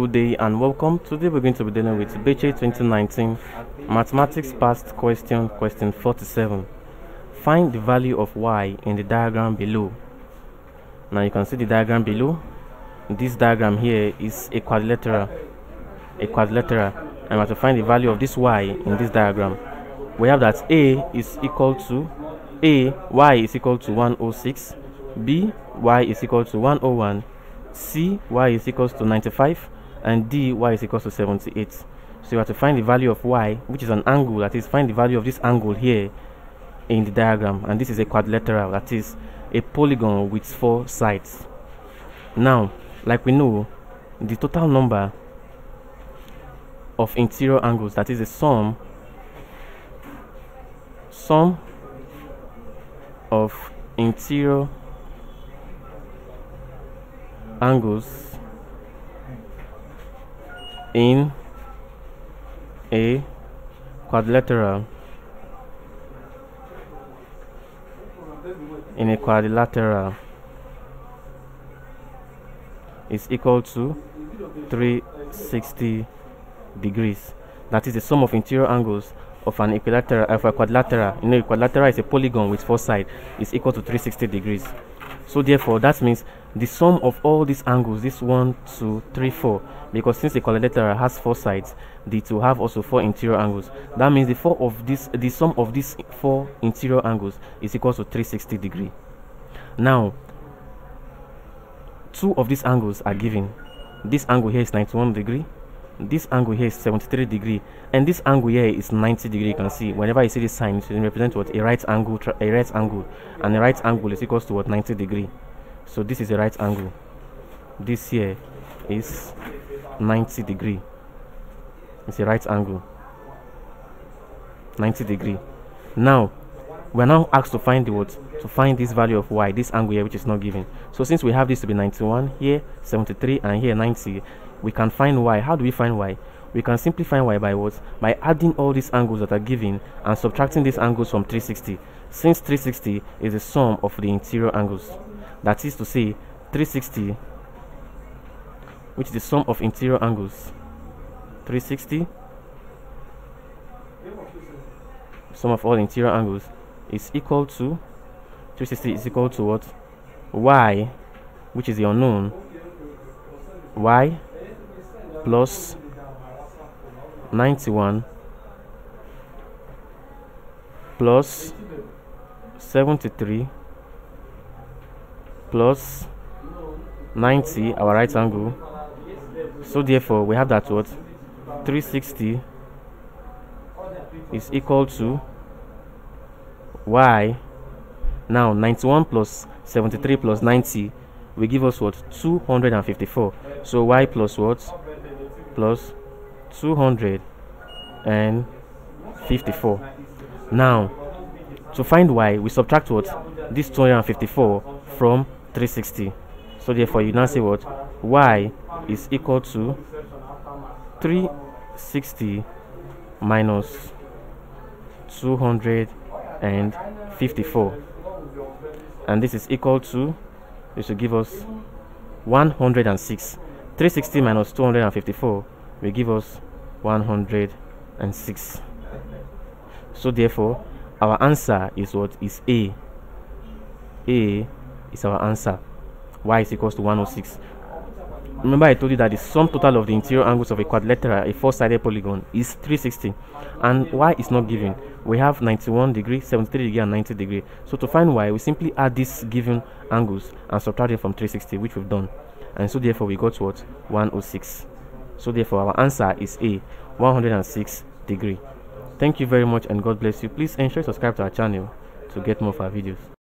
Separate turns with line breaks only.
good day and welcome. Today we're going to be dealing with BECE 2019 Mathematics Past question 47. Find the value of y in the diagram below. Now you can see the diagram below. This diagram here is a quadrilateral, and we have to find the value of this y in this diagram. We have that y is equal to 106, b y is equal to 101, c y is equals to 95, and d y is equals to 78. So you have to find the value of y, which is an angle, that is, find the value of this angle here in the diagram. And this is a quadrilateral, that is a polygon with 4 sides. Now, like we know, the total number of interior angles, that is the sum of interior angles in a quadrilateral is equal to 360 degrees. That is the sum of interior angles of an equilateral, of a quadrilateral. You know, a quadrilateral is a polygon with 4 sides, is equal to 360 degrees. So therefore, that means the sum of all these angles, this 1, 2, 3, 4, because since the quadrilateral has 4 sides, it will have also 4 interior angles. That means the sum of these 4 interior angles is equal to 360 degrees. Now, 2 of these angles are given. This angle here is 91 degree. This angle here is 73 degree, and this angle here is 90 degree. You can see whenever you see this sign, it represents what? A right angle, and a right angle is equals to what? 90 degree. So this is a right angle. This here is 90 degree. It's a right angle, 90 degree. Now we're now asked to find the what? To find this value of y, this angle here, which is not given. So since we have this to be 91 here, 73, and here 90, we can find y. How do we find y? We can simply find y by what? By adding all these angles that are given and subtracting these angles from 360. Since 360 is the sum of the interior angles, that is to say 360, which is the sum of interior angles, 360, sum of all interior angles, is equal to 360 is equal to what? Y, which is the unknown, y plus 91 plus 73 plus 90, our right angle. So therefore we have that what? 360 is equal to y. Now 91 plus 73 plus 90 will give us what? 254. So y plus what? Plus 254. Now to find y, we subtract what? This 254 from 360. So therefore you now say what? Y is equal to 360 minus 254, and this is equal to, this will give us 106. 360 minus 254 will give us 106. So therefore our answer is what? Is A. A is our answer. Y is equals to 106. Remember I told you that the sum total of the interior angles of a quadrilateral, a 4-sided polygon, is 360, and y is not given. We have 91 degree, 73 degree, and 90 degree. So to find y, we simply add these given angles and subtract it from 360, which we've done, and so therefore we got what? 106. So therefore our answer is A, 106 degree. Thank you very much and God bless you. Please ensure you subscribe to our channel to get more of our videos.